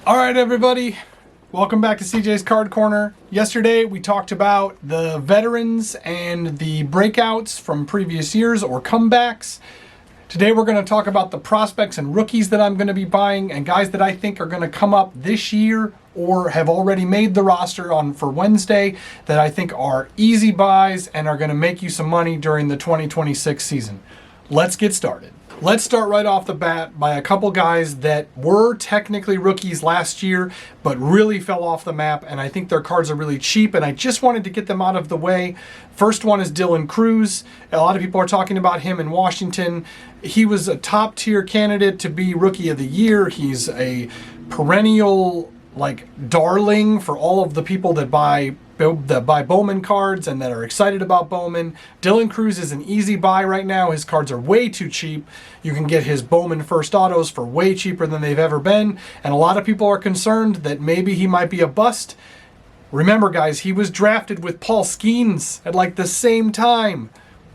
All right, everybody. Welcome back to CJ's Card Corner. Yesterday, we talked about the veterans and the breakouts from previous years or comebacks. Today, we're going to talk about the prospects and rookies that I'm going to be buying and guys that I think are going to come up this year or have already made the roster for Wednesday that I think are easy buys and are going to make you some money during the 2026 season. Let's get started. Let's start right off the bat by a couple guys that were technically rookies last year, but really fell off the map, and I think their cards are really cheap, and I just wanted to get them out of the way. First one is Dylan Cruz. A lot of people are talking about him in Washington. He was a top-tier candidate to be Rookie of the Year. He's a perennial darling for all of the people that buy Bowman cards and that are excited about Bowman. Dylan Cruz is an easy buy right now. His cards are way too cheap. You can get his Bowman first autos for way cheaper than they've ever been, and a lot of people are concerned that maybe he might be a bust. Remember, guys, he was drafted with Paul Skeens at the same time.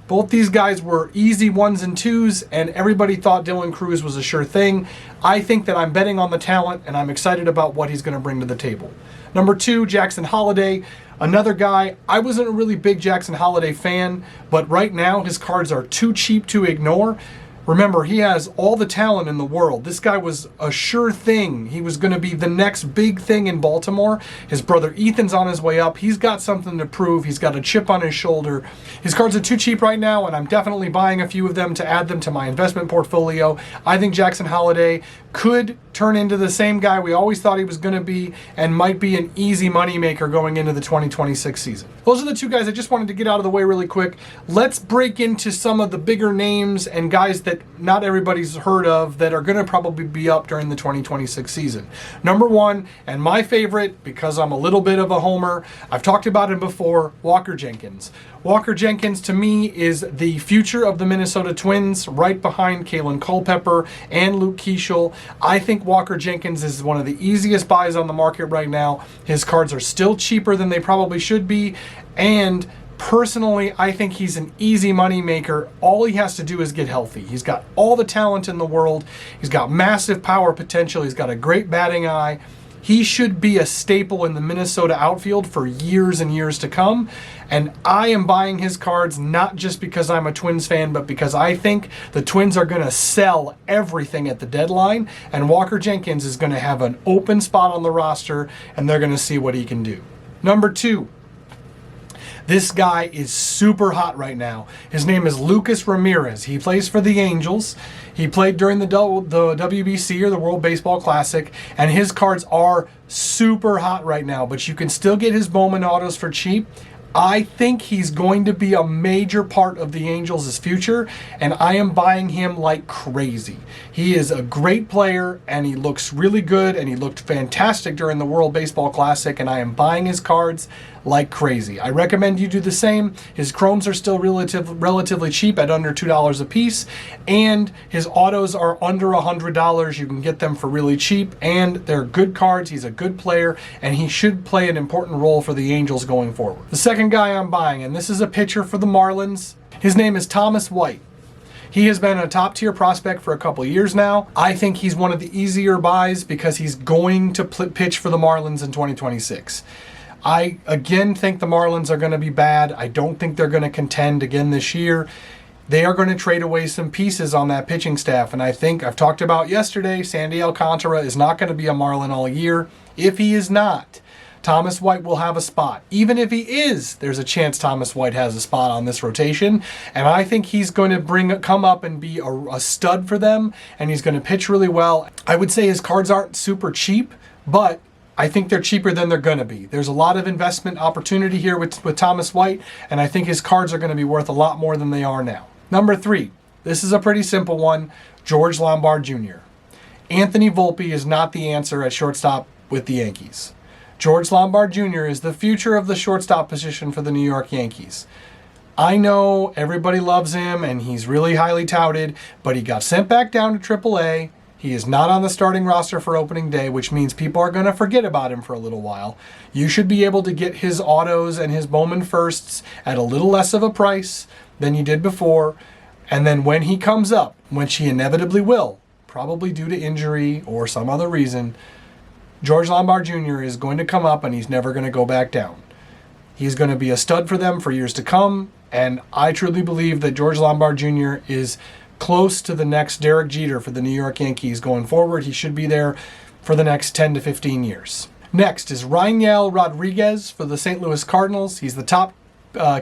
Both these guys were easy 1s and 2s, and everybody thought Dylan Cruz was a sure thing. I think that I'm betting on the talent, and I'm excited about what he's going to bring to the table. Number 2, Jackson Holliday. Another guy, I wasn't a really big Jackson Holliday fan, but right now his cards are too cheap to ignore. Remember, he has all the talent in the world. This guy was a sure thing. He was going to be the next big thing in Baltimore. His brother Ethan's on his way up. He's got something to prove. He's got a chip on his shoulder. His cards are too cheap right now, and I'm definitely buying a few of them to add them to my investment portfolio. I think Jackson Holliday could turn into the same guy we always thought he was going to be and might be an easy moneymaker going into the 2026 season. Those are the two guys I just wanted to get out of the way really quick. Let's break into some of the bigger names and guys that not everybody's heard of that are going to probably be up during the 2026 season. Number 1, and my favorite, because I'm a little bit of a homer, I've talked about him before, Walker Jenkins. Walker Jenkins, to me, is the future of the Minnesota Twins, right behind Kalen Culpepper and Luke Keeschel. I think Walker Jenkins is one of the easiest buys on the market right now. His cards are still cheaper than they probably should be, and personally, I think he's an easy money maker. All he has to do is get healthy. He's got all the talent in the world. He's got massive power potential. He's got a great batting eye. He should be a staple in the Minnesota outfield for years and years to come. And I am buying his cards not just because I'm a Twins fan, but because I think the Twins are going to sell everything at the deadline, and Walker Jenkins is going to have an open spot on the roster, and they're going to see what he can do. Number 2. This guy is super hot right now. His name is Lucas Ramirez. He plays for the Angels. He played during the WBC or the World Baseball Classic, and his cards are super hot right now, but you can still get his Bowman autos for cheap. I think he's going to be a major part of the Angels' future, and I am buying him like crazy. He is a great player, and he looks really good, and he looked fantastic during the World Baseball Classic, and I am buying his cards like crazy. I recommend you do the same. His chromes are still relatively cheap at under $2 a piece, and his autos are under $100. You can get them for really cheap, and they're good cards. He's a good player, and he should play an important role for the Angels going forward. The second guy I'm buying, and this is a pitcher for the Marlins. His name is Thomas White. He has been a top-tier prospect for a couple of years now. I think he's one of the easier buys because he's going to pitch for the Marlins in 2026. I, again, think the Marlins are going to be bad. I don't think they're going to contend again this year. They are going to trade away some pieces on that pitching staff, and I think I've talked about yesterday, Sandy Alcantara is not going to be a Marlin all year. If he is not, Thomas White will have a spot. Even if he is, there's a chance Thomas White has a spot on this rotation, and I think he's going to come up and be a stud for them, and he's going to pitch really well. I would say his cards aren't super cheap, but I think they're cheaper than they're going to be. There's a lot of investment opportunity here with Thomas White, and I think his cards are going to be worth a lot more than they are now. Number 3, this is a pretty simple one, George Lombard Jr. Anthony Volpe is not the answer at shortstop with the Yankees. George Lombard Jr. is the future of the shortstop position for the New York Yankees. I know everybody loves him, and he's really highly touted, but he got sent back down to AAA. He is not on the starting roster for opening day, which means people are going to forget about him for a little while. You should be able to get his autos and his Bowman firsts at a little less of a price than you did before. And then when he comes up, which he inevitably will, probably due to injury or some other reason, George Lombard Jr. is going to come up and he's never going to go back down. He's going to be a stud for them for years to come, and I truly believe that George Lombard Jr. is close to the next Derek Jeter for the New York Yankees going forward. He should be there for the next 10 to 15 years. Next is Ryan Rodriguez for the St. Louis Cardinals. He's the top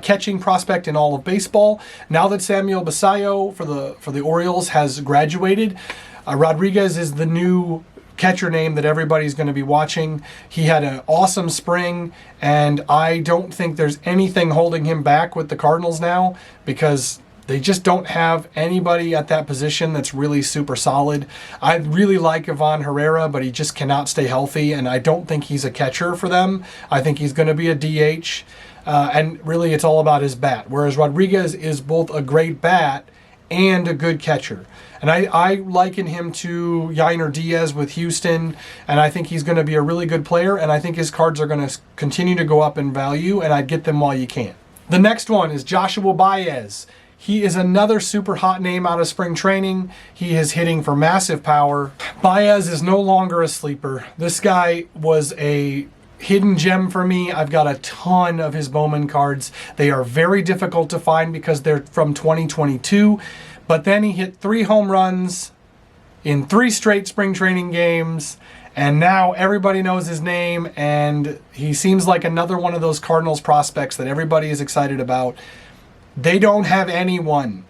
catching prospect in all of baseball. Now that Samuel Basallo for the Orioles has graduated, Rodriguez is the new catcher name that everybody's going to be watching. He had an awesome spring, and I don't think there's anything holding him back with the Cardinals now, because they just don't have anybody at that position that's really super solid. I really like Ivan Herrera, but he just cannot stay healthy, and I don't think he's a catcher for them. I think he's going to be a DH, and really it's all about his bat, whereas Rodriguez is both a great bat and a good catcher. And I liken him to Yainer Diaz with Houston, and I think he's going to be a really good player, and I think his cards are going to continue to go up in value, and I'd get them while you can. The next one is Joshua Baez. He is another super hot name out of spring training. He is hitting for massive power. Baez is no longer a sleeper. This guy was a hidden gem for me. I've got a ton of his Bowman cards. They are very difficult to find because they're from 2022. But then he hit 3 home runs in 3 straight spring training games, and now everybody knows his name, and he seems like another one of those Cardinals prospects that everybody is excited about. They don't have anyone.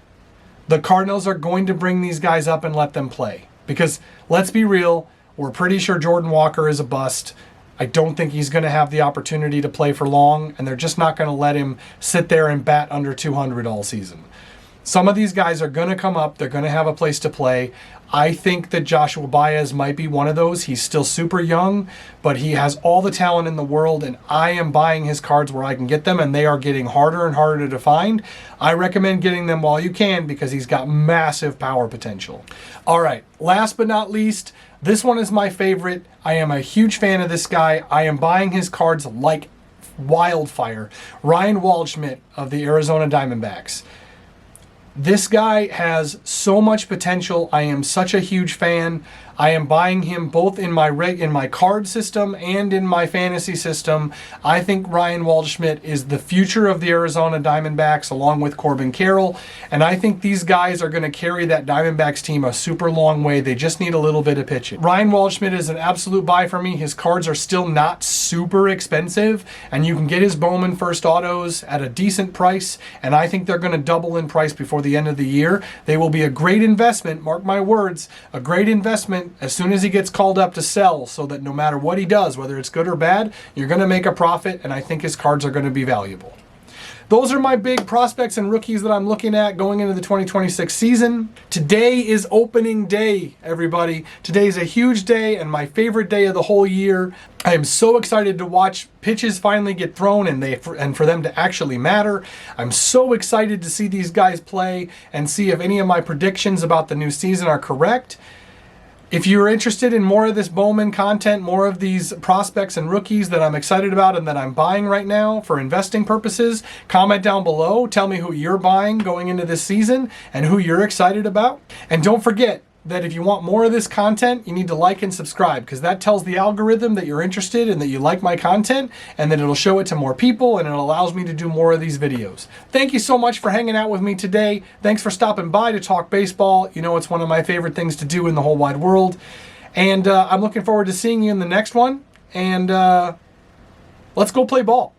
The Cardinals are going to bring these guys up and let them play. Because, let's be real, we're pretty sure Jordan Walker is a bust. I don't think he's going to have the opportunity to play for long, and they're just not going to let him sit there and bat under 200 all season. Some of these guys are going to come up. They're going to have a place to play. I think that Joshua Baez might be one of those. He's still super young, but he has all the talent in the world, and I am buying his cards where I can get them, and they are getting harder and harder to find. I recommend getting them while you can because he's got massive power potential. All right, last but not least, this one is my favorite. I am a huge fan of this guy. I am buying his cards like wildfire. Ryan Waldschmidt of the Arizona Diamondbacks. This guy has so much potential. I am such a huge fan. I am buying him both in my card system and in my fantasy system. I think Ryan Waldschmidt is the future of the Arizona Diamondbacks along with Corbin Carroll, and I think these guys are going to carry that Diamondbacks team a super long way. They just need a little bit of pitching. Ryan Waldschmidt is an absolute buy for me. His cards are still not super expensive, and you can get his Bowman first autos at a decent price, and I think they're going to double in price before the end of the year. They will be a great investment, mark my words, a great investment as soon as he gets called up to sell, so that no matter what he does, whether it's good or bad, you're going to make a profit, and I think his cards are going to be valuable. Those are my big prospects and rookies that I'm looking at going into the 2026 season. Today is opening day, everybody. Today is a huge day and my favorite day of the whole year. I am so excited to watch pitches finally get thrown and for them to actually matter. I'm so excited to see these guys play and see if any of my predictions about the new season are correct. If you're interested in more of this Bowman content, more of these prospects and rookies that I'm excited about and that I'm buying right now for investing purposes, comment down below. Tell me who you're buying going into this season and who you're excited about. And don't forget that if you want more of this content, you need to like and subscribe, because that tells the algorithm that you're interested and that you like my content, and then it'll show it to more people, and it allows me to do more of these videos. Thank you so much for hanging out with me today. Thanks for stopping by to talk baseball. You know, it's one of my favorite things to do in the whole wide world. And I'm looking forward to seeing you in the next one. And let's go play ball.